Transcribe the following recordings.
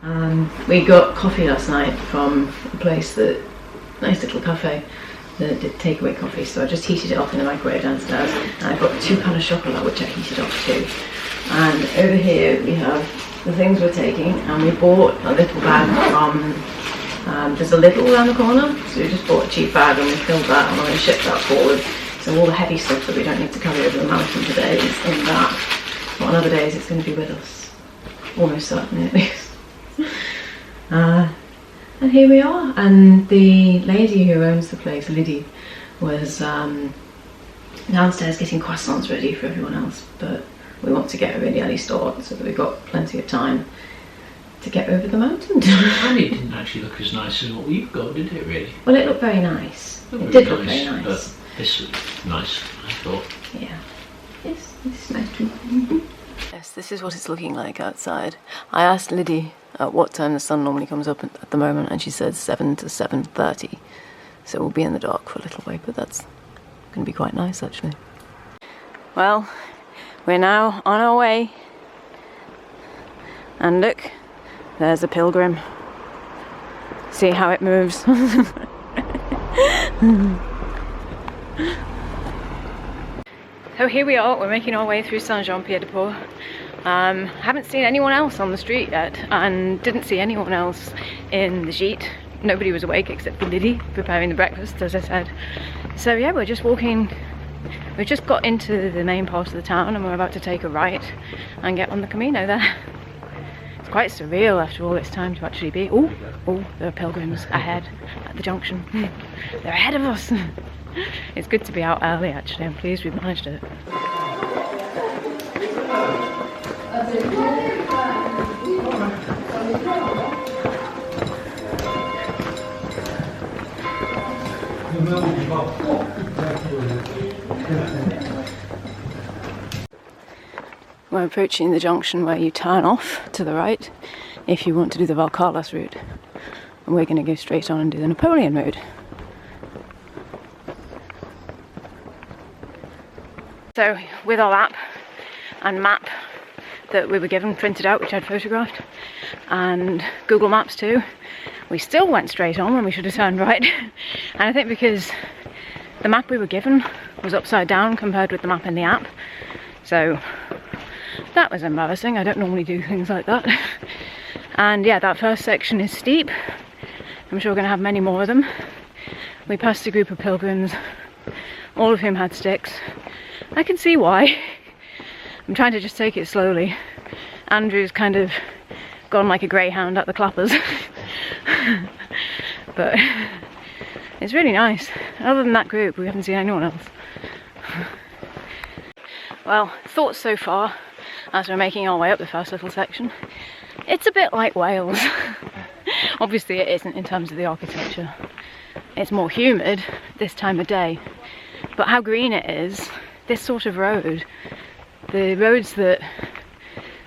We got coffee last night from a place that, nice little cafe that did takeaway coffee, so I just heated it up in the microwave downstairs, and I've got 2 panes of chocolate which I heated up too. And over here we have the things we're taking, and we bought a little bag from, there's a Lidl around the corner, so we just bought a cheap bag and we filled that, and we're going to ship that forward. So all the heavy stuff that we don't need to carry over the mountain today is in that, but on other days it's going to be with us, almost certainly at least. And here we are, and the lady who owns the place, Liddy, was downstairs getting croissants ready for everyone else, but we want to get a really early start so that we've got plenty of time to get over the mountain. And it didn't actually look as nice as what you've got, did it really? Well, it looked very nice. It did look very nice. But this looked nice, I thought. Yeah. Yes, this is nice too. Yes, this is what it's looking like outside. I asked Liddy at what time the sun normally comes up at the moment, and she said 7 to 7:30. So we'll be in the dark for a little way, but that's going to be quite nice actually. Well, we're now on our way. And look, there's a pilgrim. See how it moves? So here we are, we're making our way through SJPDP. Haven't seen anyone else on the street yet, and didn't see anyone else in the sheet. Nobody was awake except for Liddy preparing the breakfast, as I said. So yeah, we're just walking. We've just got into the main part of the town and we're about to take a right and get on the Camino there. It's quite surreal after all this time to actually be... Oh, there are pilgrims ahead at the junction. They're ahead of us. It's good to be out early actually. I'm pleased we've managed it. We're approaching the junction where you turn off to the right if you want to do the Valcarlas route, and we're going to go straight on and do the Napoleon route. So with our app and map that we were given printed out, which I'd photographed, and Google Maps too, we still went straight on when we should have turned right. And I think because the map we were given was upside down compared with the map in the app, so that was embarrassing. I don't normally do things like that. And yeah, that first section is steep. I'm sure we're going to have many more of them. We passed a group of pilgrims, all of whom had sticks. I can see why. I'm trying to just take it slowly. Andrew's kind of gone like a greyhound at the clappers. But it's really nice. Other than that group, we haven't seen anyone else. Well, thoughts so far as we're making our way up the first little section. It's a bit like Wales. Obviously it isn't in terms of the architecture. It's more humid this time of day. But how green it is, this sort of road, the roads that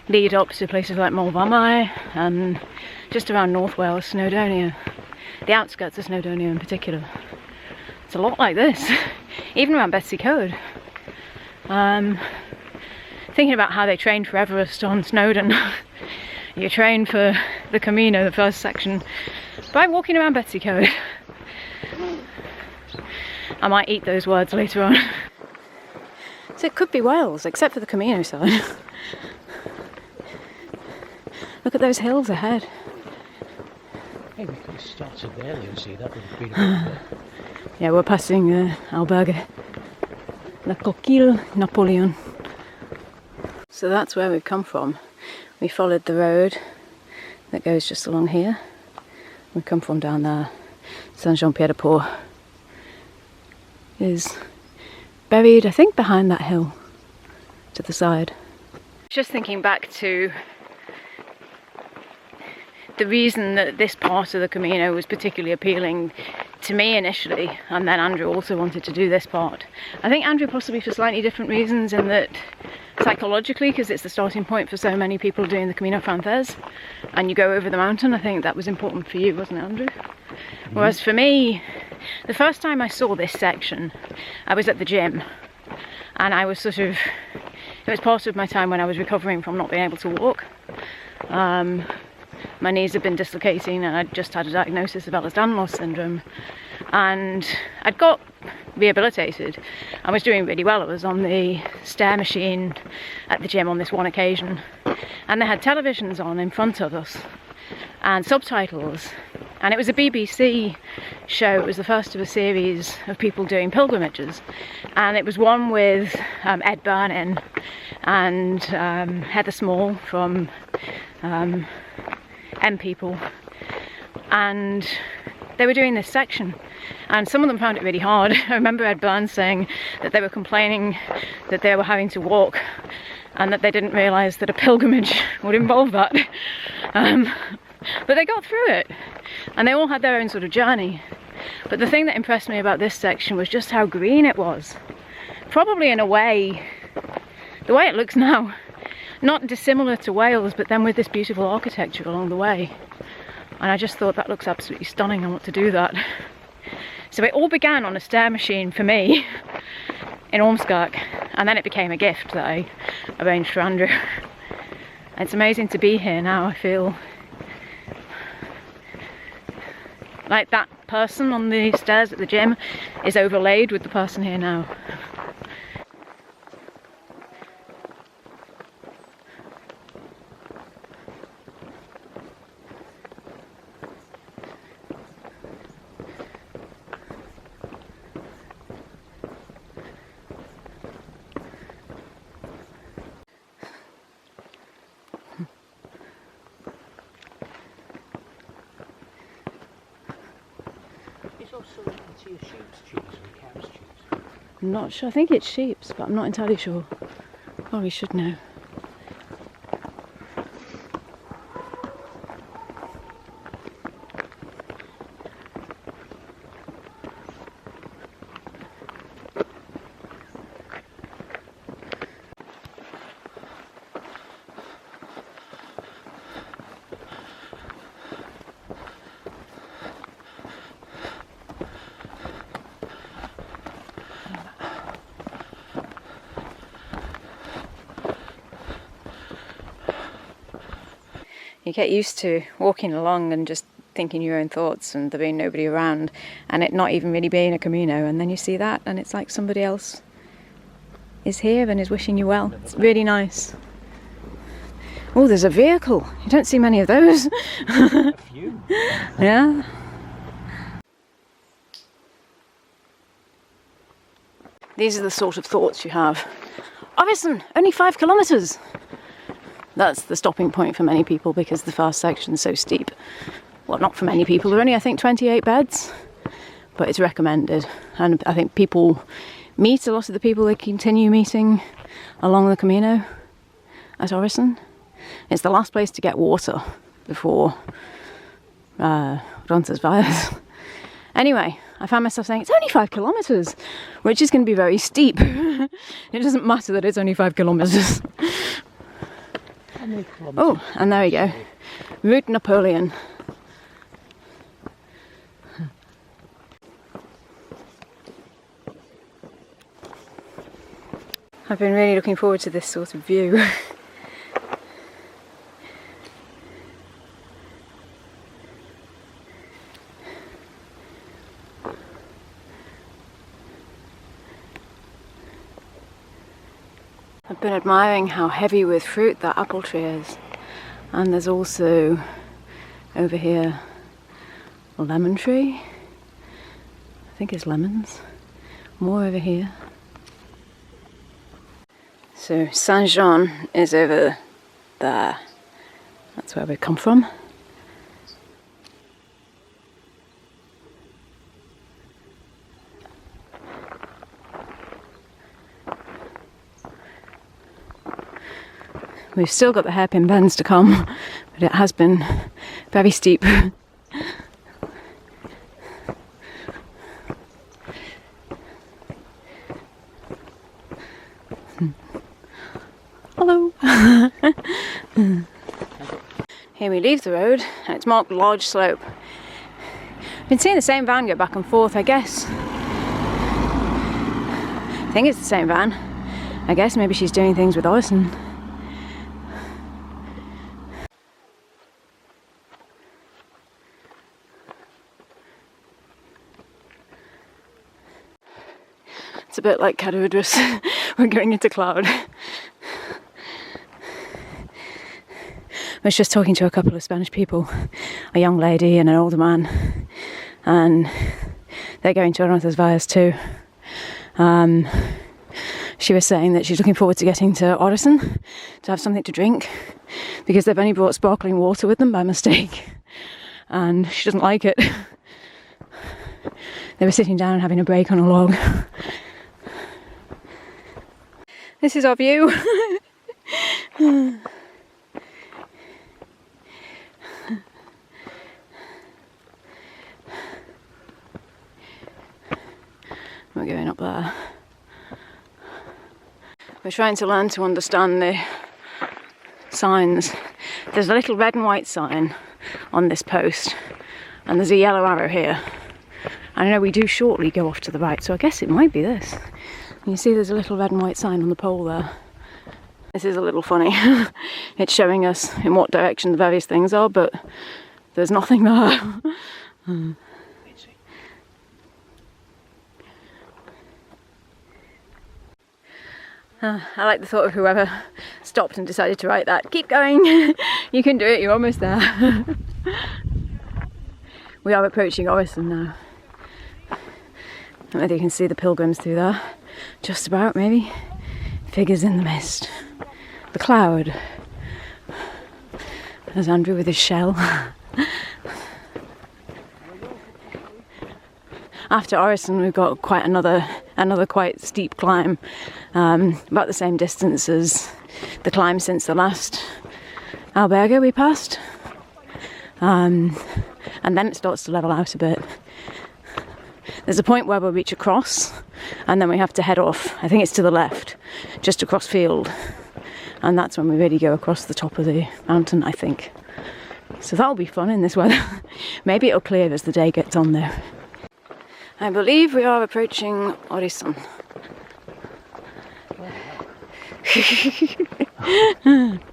lead up to places like Roncesvalles and just around North Wales, Snowdonia, the outskirts of Snowdonia in particular. It's a lot like this, even around Betsy Code. Thinking about how they trained for Everest on Snowdon. You train for the Camino, the first section, by walking around Betsy Code. I might eat those words later on. So it could be Wales, except for the Camino side. Look at those hills ahead. Maybe we could have started there, Lucy, that would have been a bit better. Yeah, we're passing Albergue. La Coquille Napoleon. So that's where we've come from. We followed the road that goes just along here. We come from down there. SJPDP is buried, I think, behind that hill to the side. Just thinking back to the reason that this part of the Camino was particularly appealing to me initially, and then Andrew also wanted to do this part. I think Andrew possibly for slightly different reasons, in that psychologically, because it's the starting point for so many people doing the Camino Frances, and you go over the mountain. I think that was important for you, wasn't it, Andrew? Mm-hmm. Whereas for me, the first time I saw this section, I was at the gym, and I was sort of, it was part of my time when I was recovering from not being able to walk. my knees had been dislocating and I'd just had a diagnosis of Ehlers-Danlos syndrome, and I'd got rehabilitated. I was doing really well. I was on the stair machine at the gym on this one occasion, and they had televisions on in front of us and subtitles, and it was a BBC show. It was the first of a series of people doing pilgrimages, and it was one with Ed Byrne and Heather Small from M People, and they were doing this section, and some of them found it really hard. I remember Ed Byrne saying that they were complaining that they were having to walk and that they didn't realise that a pilgrimage would involve that. But they got through it, and they all had their own sort of journey. But the thing that impressed me about this section was just how green it was. Probably in a way, the way it looks now, not dissimilar to Wales, but then with this beautiful architecture along the way. And I just thought that looks absolutely stunning. I want to do that. So it all began on a stair machine for me in Ormskirk, and then it became a gift that I arranged for Andrew. It's amazing to be here now. I feel like that person on the stairs at the gym is overlaid with the person here now. See a sheep's cheese or cow's cheese? I'm not sure. I think it's sheep's, but I'm not entirely sure. Probably should know. You get used to walking along and just thinking your own thoughts and there being nobody around and it not even really being a Camino, and then you see that and it's like somebody else is here and is wishing you well. It's really nice. Oh, there's a vehicle. You don't see many of those. A few. Yeah. These are the sort of thoughts you have. Orison, only 5 kilometres. That's the stopping point for many people because the fast section's so steep. Well, not for many people. There are only, I think, 28 beds, but it's recommended. And I think people meet a lot of the people they continue meeting along the Camino at Orison. It's the last place to get water before Roncesvalles. Anyway, I found myself saying, it's only 5 kilometres, which is going to be very steep. It doesn't matter that it's only 5 kilometres. Oh, and there we go. Route Napoleon. I've been really looking forward to this sort of view. I've been admiring how heavy with fruit that apple tree is, and there's also over here a lemon tree. I think it's lemons. More over here. So Saint-Jean is over there. That's where we come from. We've still got the hairpin bends to come, but it has been very steep. Hello! Here we leave the road, and it's marked large slope. I've been seeing the same van go back and forth, I guess. I think it's the same van. I guess maybe she's doing things with Orison. a bit like Cadaverdous. We're going into cloud. I was just talking to a couple of Spanish people, a young lady and an older man, and they're going to Roncesvalles too. She was saying that she's looking forward to getting to Orison to have something to drink because they've only brought sparkling water with them by mistake, and she doesn't like it. They were sitting down having a break on a log. This is our view. We're going up there. We're trying to learn to understand the signs. There's a little red and white sign on this post, and there's a yellow arrow here. I know we do shortly go off to the right, so I guess it might be this. You see there's a little red and white sign on the pole there. This is a little funny. It's showing us in what direction the various things are, but there's nothing there. I like the thought of whoever stopped and decided to write that. Keep going, you can do it, you're almost there. We are approaching Orison now. I don't know whether you can see the pilgrims through there. Just about, maybe. Figures in the mist. The cloud. There's Andrew with his shell. After Orison we've got quite another quite steep climb, about the same distance as the climb since the last albergue we passed, and then it starts to level out a bit. There's a point where we'll reach a cross and then we have to head off, I think it's to the left, just across field, and that's when we really go across the top of the mountain, I think. So that'll be fun in this weather. Maybe it'll clear as the day gets on though. I believe we are approaching Orison.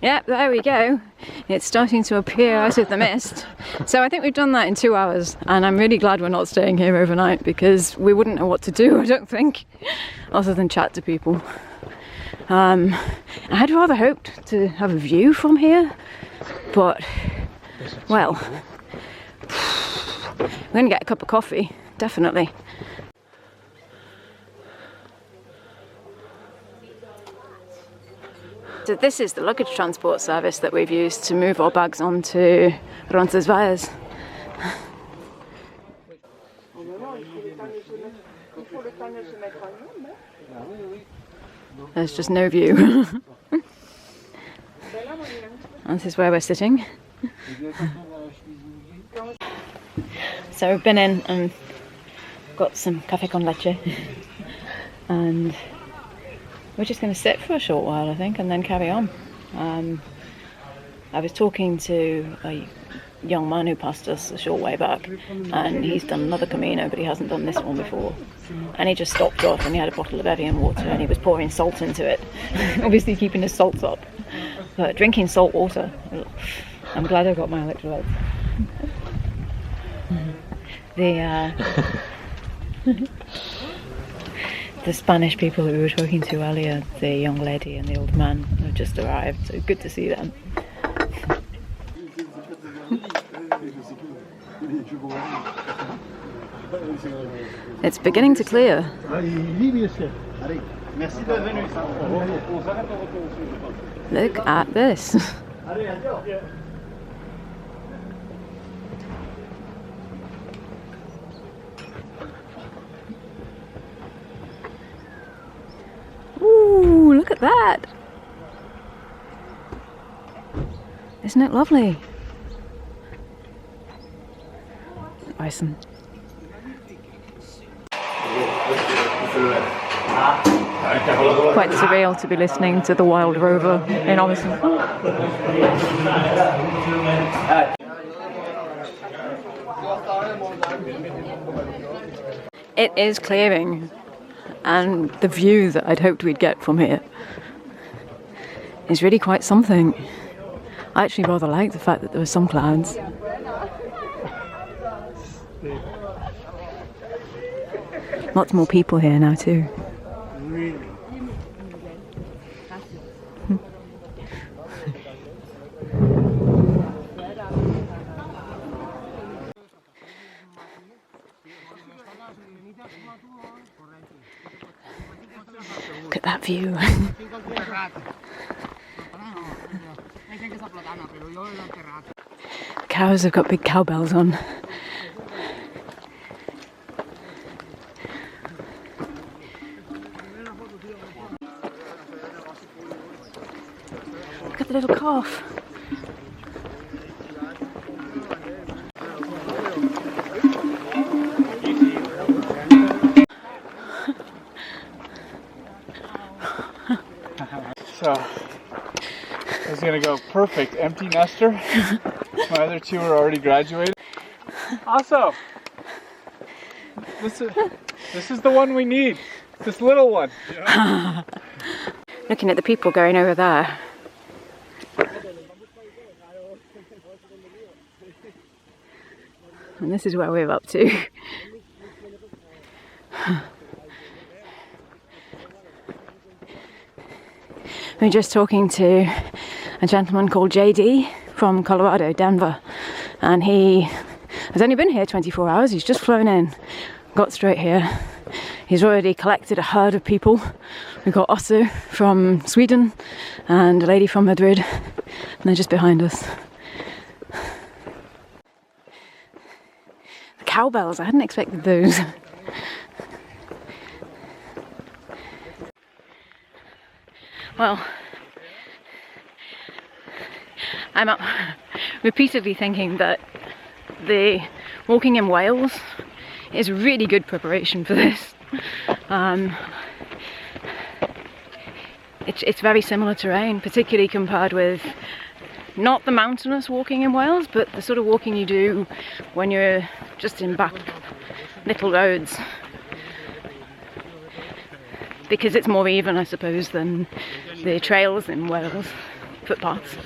Yep, there we go. It's starting to appear out of the mist. So I think we've done that in 2 hours, and I'm really glad we're not staying here overnight because we wouldn't know what to do, I don't think, other than chat to people. I had rather hoped to have a view from here, but, well, we're going to get a cup of coffee. Definitely. So this is the luggage transport service that we've used to move our bags onto Roncesvalles. There's just no view. This is where we're sitting. So we've been in and got some café con leche, and we're just going to sit for a short while, I think, and then carry on. I was talking to a young man who passed us a short way back, and he's done another Camino, but he hasn't done this one before, and he just stopped off and he had a bottle of Evian water and he was pouring salt into it. Obviously keeping his salts up, but drinking salt water, I'm glad I got my electrolytes. The Spanish people that we were talking to earlier, the young lady and the old man, have just arrived, so good to see them. It's beginning to clear. Look at this. Ooh, look at that! Isn't it lovely? Bison. Quite surreal to be listening to the Wild Rover in Orison. It is clearing, and the view that I'd hoped we'd get from here is really quite something. I actually rather like the fact that there were some clouds. Lots more people here now too. view. Cows have got big cowbells on. Look at the little calf. So, I was gonna go perfect empty nester. My other two are already graduated. Also, this is the one we need. This little one. Looking at the people going over there. And this is where we're up to. We're just talking to a gentleman called JD from Colorado, Denver, and he has only been here 24 hours. He's just flown in, got straight here. He's already collected a herd of people. We've got Otto from Sweden and a lady from Madrid, and they're just behind us. The cowbells, I hadn't expected those. Well, I'm up repeatedly thinking that the walking in Wales is really good preparation for this. It's very similar terrain, particularly compared with not the mountainous walking in Wales, but the sort of walking you do when you're just in back little roads. Because it's more even, I suppose, than the trails in Wales, footpaths.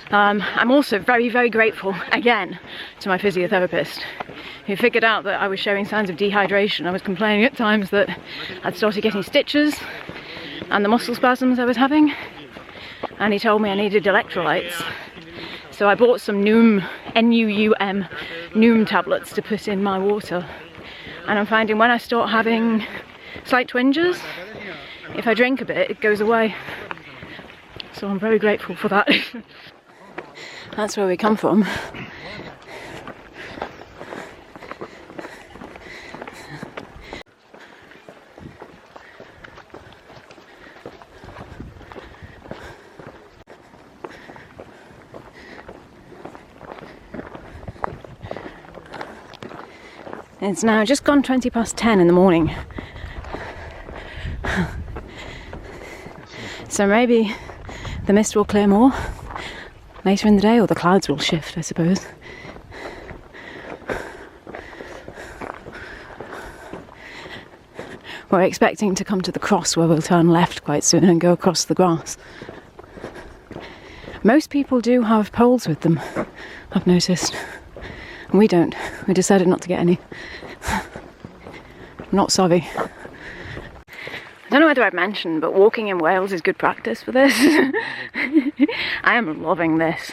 I'm also very, very grateful, again, to my physiotherapist, who figured out that I was showing signs of dehydration. I was complaining at times that I'd started getting stitches and the muscle spasms I was having, and he told me I needed electrolytes. So I bought some Noom, N-U-U-M, Noom tablets to put in my water. And I'm finding when I start having slight twinges, if I drink a bit, it goes away. So I'm very grateful for that. That's where we come from. It's now just gone 20 past 10 in the morning. So maybe the mist will clear more later in the day, or the clouds will shift, I suppose. We're expecting to come to the cross where we'll turn left quite soon and go across the grass. Most people do have poles with them, I've noticed. And we don't. We decided not to get any. I'm not sorry. I don't know whether I've mentioned, but walking in Wales is good practice for this. I am loving this.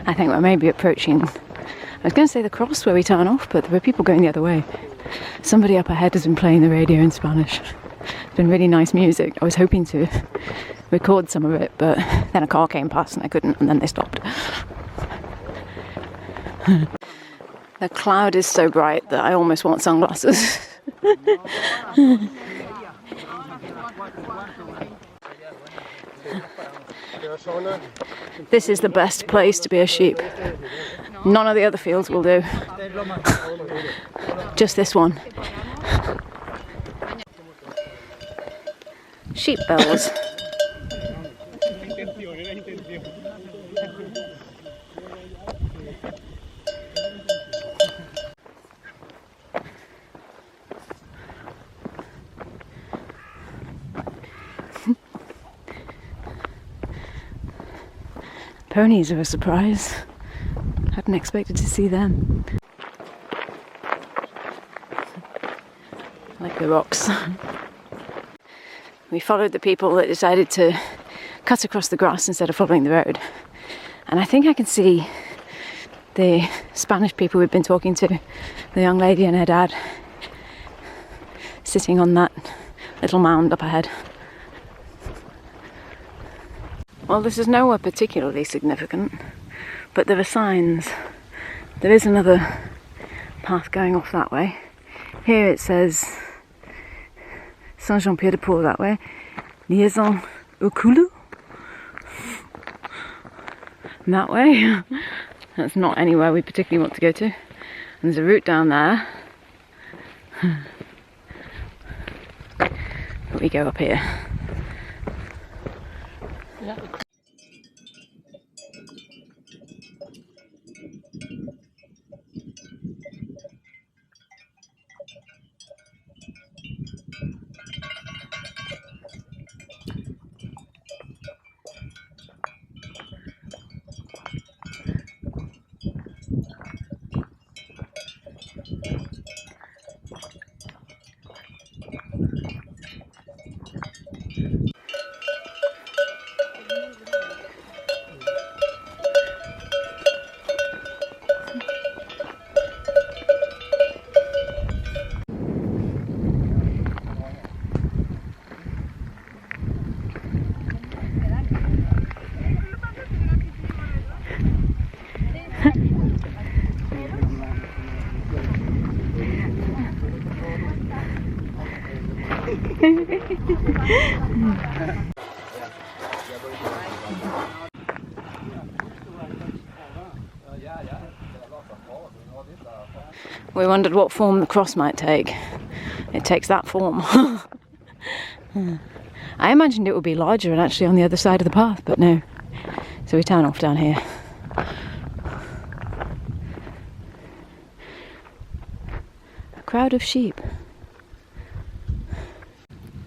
I think we're maybe approaching, I was going to say the cross where we turn off, but there were people going the other way. Somebody up ahead has been playing the radio in Spanish. It's been really nice music. I was hoping to record some of it, but then a car came past and I couldn't, and then they stopped. The cloud is so bright that I almost want sunglasses. This is the best place to be a sheep. None of the other fields will do. Just this one. Sheep bells. Ponies are a surprise. Hadn't expected to see them. Like the rocks. We followed the people that decided to cut across the grass instead of following the road. And I think I can see the Spanish people we've been talking to, the young lady and her dad, sitting on that little mound up ahead. Well, this is nowhere particularly significant, but there are signs. There is another path going off that way. Here it says Saint-Jean-Pied-de-Port that way, liaison au Coulou that way. That's not anywhere we particularly want to go to. And there's a route down there. But we go up here. Yeah. We wondered what form the cross might take. It takes that form. I imagined it would be larger and actually on the other side of the path, but no. So we turn off down here. A crowd of sheep.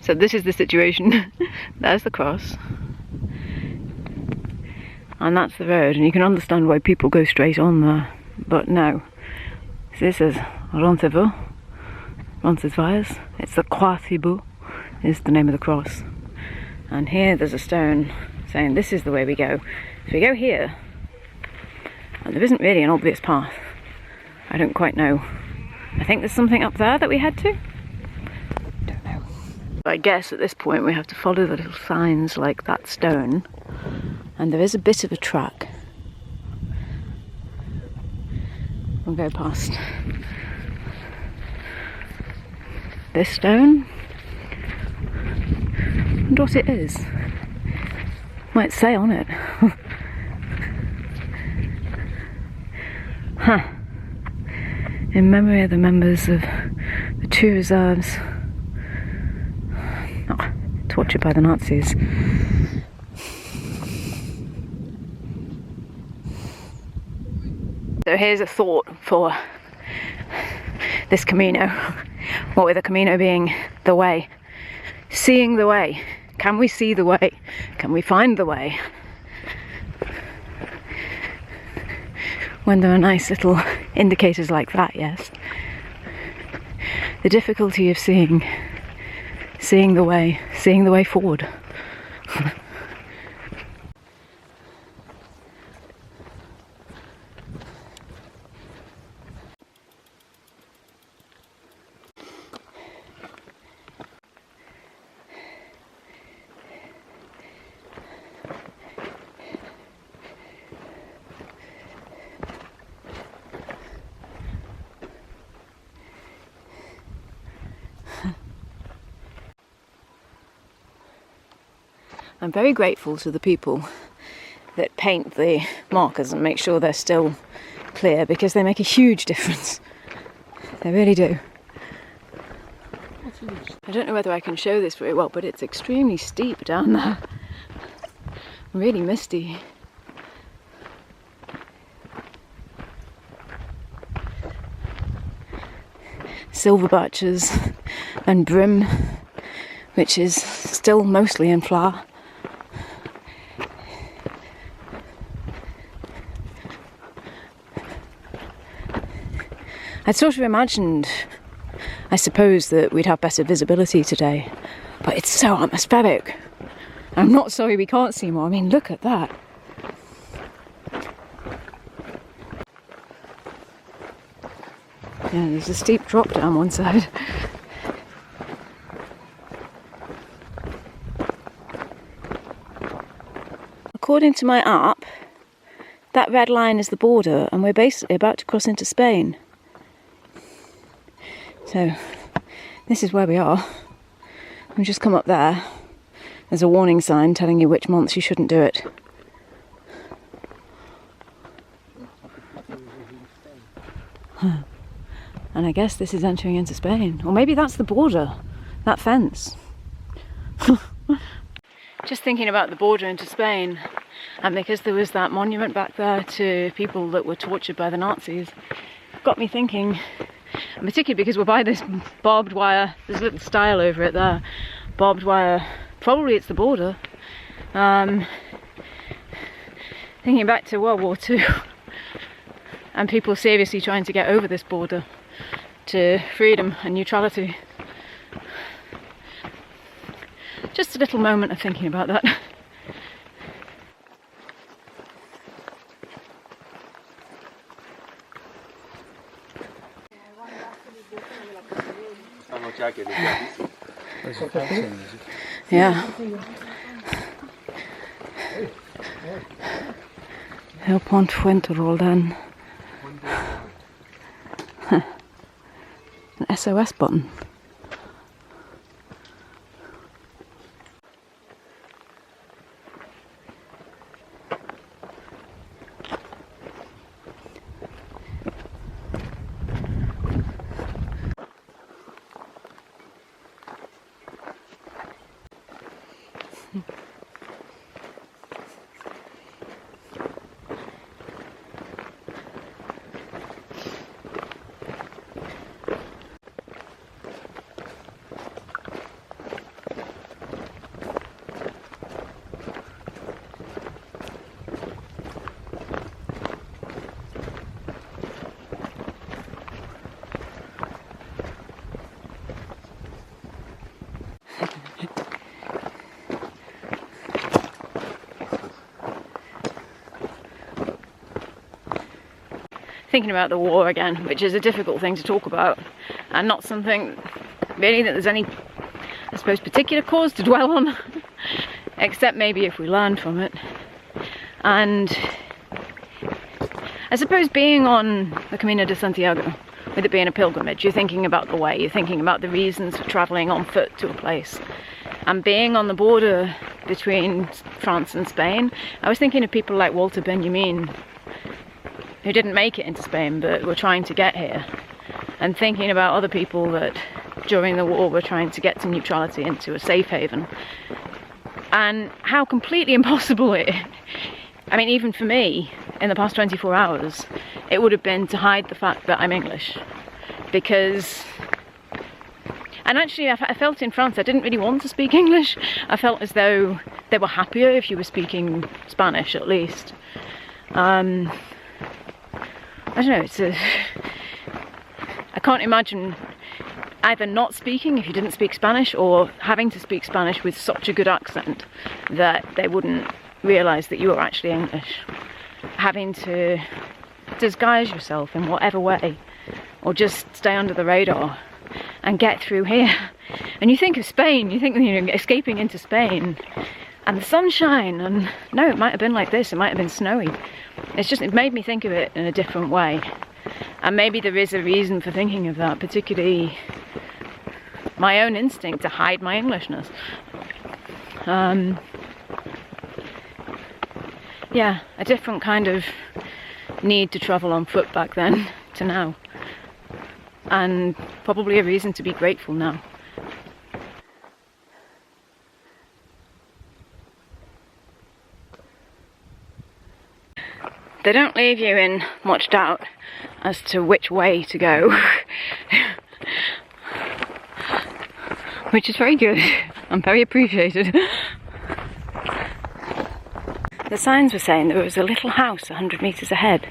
So this is the situation. There's the cross. And that's the road, and you can understand why people go straight on there. But no. This is Roncesvalles. Roncesvalles. It's the Croix Thibault is the name of the cross. And here there's a stone saying this is the way we go. So we go here, and there isn't really an obvious path. I don't quite know. I think there's something up there that we head to. Don't know. I guess at this point we have to follow the little signs like that stone, and there is a bit of a track. We'll go past this stone. And what it is. Might say on it. Huh. In memory of the members of the two reserves tortured by the Nazis. So here's a thought for this Camino, what with the Camino being the way. Seeing the way. Can we see the way? Can we find the way? When there are nice little indicators like that, yes. The difficulty of seeing the way forward. I'm very grateful to the people that paint the markers and make sure they're still clear, because they make a huge difference. They really do. I don't know whether I can show this very well, but it's extremely steep down there. Really misty. Silver birches and brim, which is still mostly in flower. I'd sort of imagined, I suppose, that we'd have better visibility today, but it's so atmospheric. I'm not sorry we can't see more. I mean, look at that. Yeah, there's a steep drop down one side. According to my app, that red line is the border, and we're basically about to cross into Spain. So, this is where we are. We've just come up there. There's a warning sign telling you which months you shouldn't do it. Huh. And I guess this is entering into Spain. Or maybe that's the border, that fence. Just thinking about the border into Spain, and because there was that monument back there to people that were tortured by the Nazis, got me thinking, and particularly because we're by this barbed wire, there's a little stile over it there, barbed wire, probably it's the border. Thinking back to World War II, and people seriously trying to get over this border to freedom and neutrality. Just a little moment of thinking about that. Yeah. El Pont Fuenteroldan. An SOS button. Thinking about the war again, which is a difficult thing to talk about, and not something really that there's any, I suppose, particular cause to dwell on, except maybe if we learn from it. And I suppose being on the Camino de Santiago, with it being a pilgrimage, you're thinking about the way, you're thinking about the reasons for travelling on foot to a place. And being on the border between France and Spain, I was thinking of people like Walter Benjamin, who didn't make it into Spain but were trying to get here, and thinking about other people that during the war were trying to get to neutrality, into a safe haven, and how completely impossible it is. I mean, even for me, in the past 24 hours, it would have been to hide the fact that I'm English, because, and actually I felt in France I didn't really want to speak English. I felt as though they were happier if you were speaking Spanish, at least. I don't know, I can't imagine either not speaking if you didn't speak Spanish, or having to speak Spanish with such a good accent that they wouldn't realise that you were actually English. Having to disguise yourself in whatever way, or just stay under the radar and get through here. And you think of Spain, you think, you know, escaping into Spain and the sunshine, and no, it might have been like this, it might have been snowy. It's just, it made me think of it in a different way. And maybe there is a reason for thinking of that, particularly my own instinct to hide my Englishness. Yeah, a different kind of need to travel on foot back then to now. And probably a reason to be grateful now. They don't leave you in much doubt as to which way to go, which is very good and very appreciated. The signs were saying there was a little house 100 metres ahead,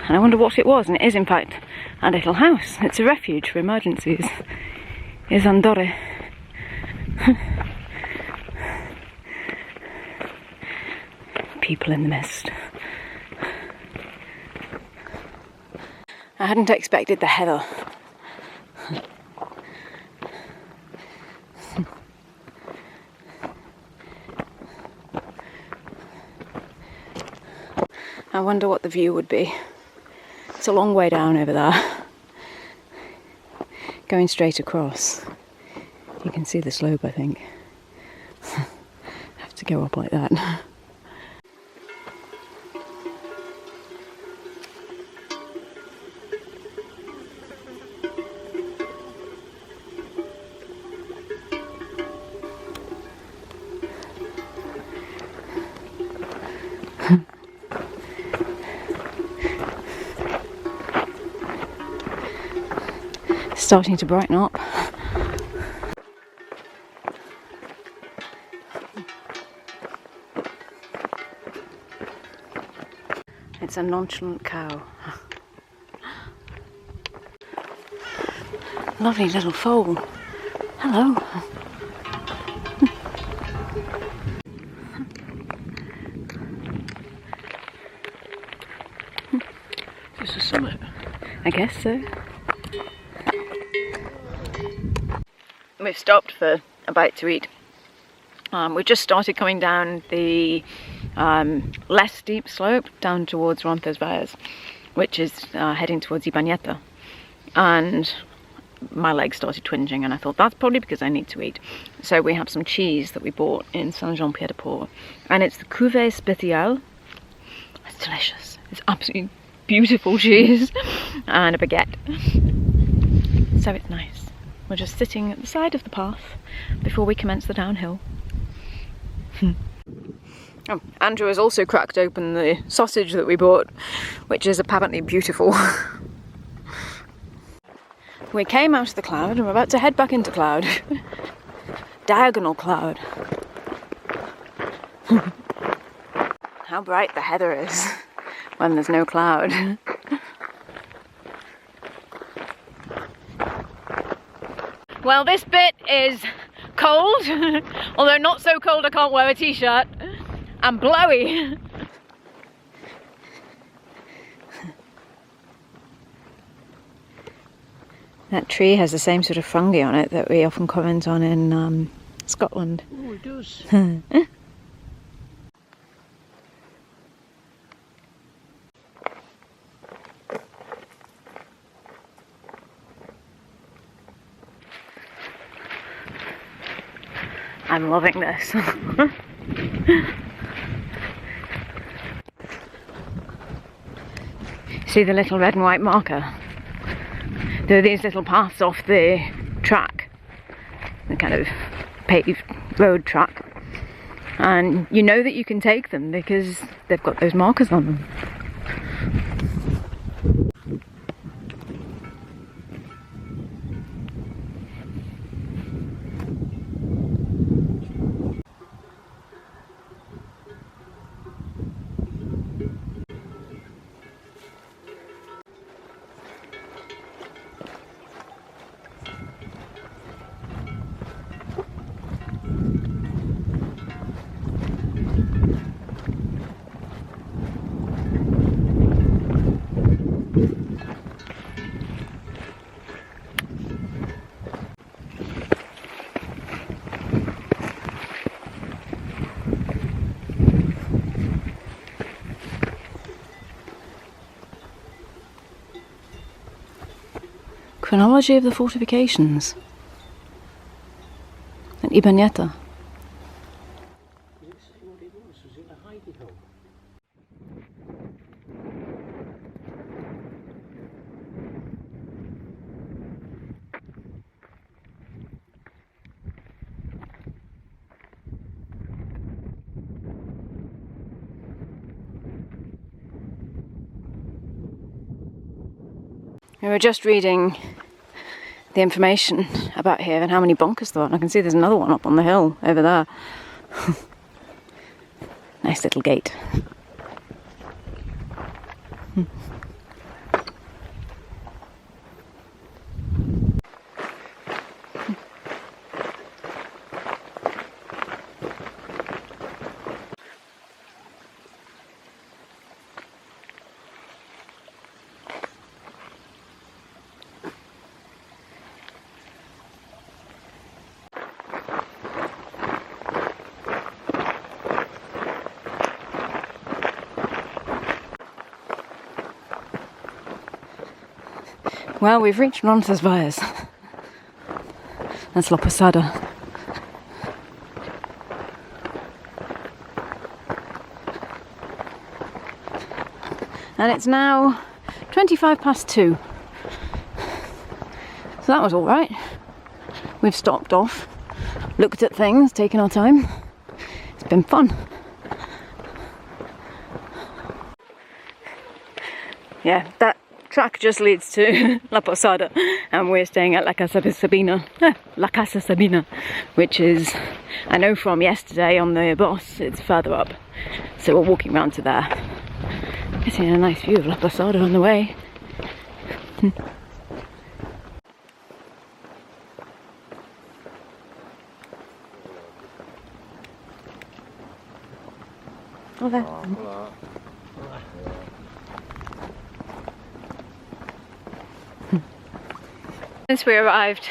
and I wonder what it was, and it is in fact a little house. It's a refuge for emergencies. Is Andorre. People in the mist. I hadn't expected the heather. I wonder what the view would be. It's a long way down over there. Going straight across. You can see the slope, I think. Have to go up like that. Starting to brighten up. It's a nonchalant cow. Lovely little foal. Hello. Is this the summit? I guess so. We've stopped for a bite to eat. We just started coming down the less steep slope down towards Roncesvalles, which is heading towards Ibaneta. And my legs started twinging and I thought that's probably because I need to eat. So we have some cheese that we bought in Saint-Jean-Pied-de-Port. And it's the Cuvée Spéciale. It's delicious. It's absolutely beautiful cheese. And a baguette. So it's nice. We're just sitting at the side of the path before we commence the downhill. Oh, Andrew has also cracked open the sausage that we bought, which is apparently beautiful. We came out of the cloud and we're about to head back into cloud. Diagonal cloud. How bright the heather is when there's no cloud. Well, this bit is cold, although not so cold I can't wear a t-shirt, and blowy. That tree has the same sort of fungi on it that we often comment on in Scotland. Oh, it does. I'm loving this. See the little red and white marker? There are these little paths off the track, the kind of paved road track, and you know that you can take them because they've got those markers on them. Chronology of the fortifications at Ibaneta. Did it say what it was? Was it a hidey hole? We were just reading the information about here and how many bunkers there are. And I can see there's another one up on the hill over there. Nice little gate. Well, we've reached Roncesvalles. That's La Posada. And it's now 2:25. So that was all right. We've stopped off, looked at things, taken our time. It's been fun. Yeah, that track just leads to La Posada, and we're staying at La Casa Sabina, which is, I know from yesterday on the bus, it's further up. So we're walking round to there. Getting a nice view of La Posada on the way. Oh, there. Since we arrived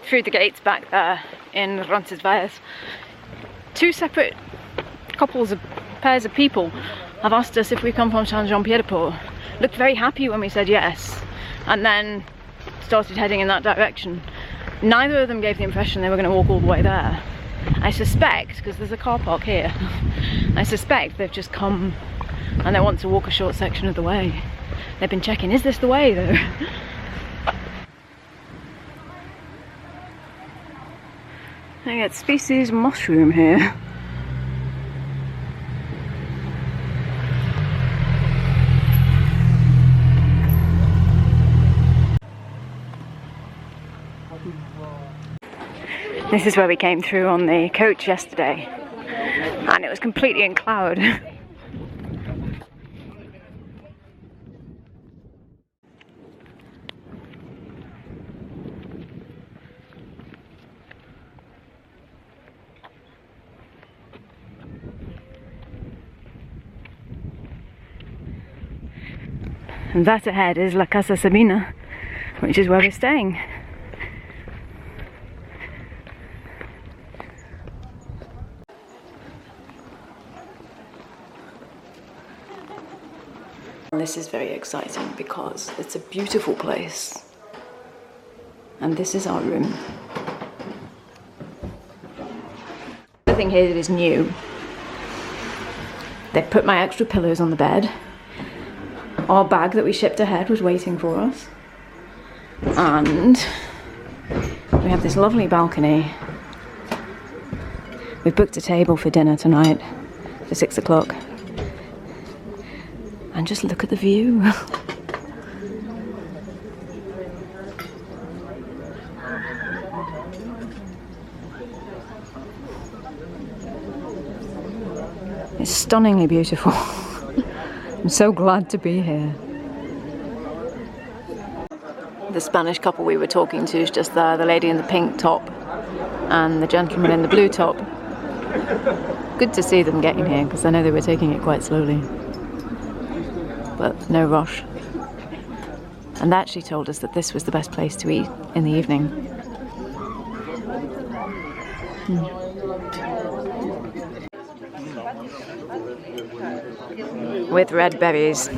through the gates back there in Roncesvalles, two separate pairs of people have asked us if we come from SJPDP. Looked very happy when we said yes, and then started heading in that direction. Neither of them gave the impression they were going to walk all the way there. I suspect, because there's a car park here, I suspect they've just come and they want to walk a short section of the way. They've been checking, is this the way though? I get species mushroom here. This is where we came through on the coach yesterday, and it was completely in cloud. And that ahead is La Casa Sabina, which is where we're staying. This is very exciting because it's a beautiful place, and this is our room. Everything here is new. They put my extra pillows on the bed. Our bag that we shipped ahead was waiting for us, and we have this lovely balcony. We've booked a table for dinner tonight for 6 o'clock. And just look at the view. It's stunningly beautiful. I'm so glad to be here. The Spanish couple we were talking to is just there, the lady in the pink top and the gentleman in the blue top. Good to see them getting here, because I know they were taking it quite slowly. But no rush. And they actually told us that this was the best place to eat in the evening. With red berries.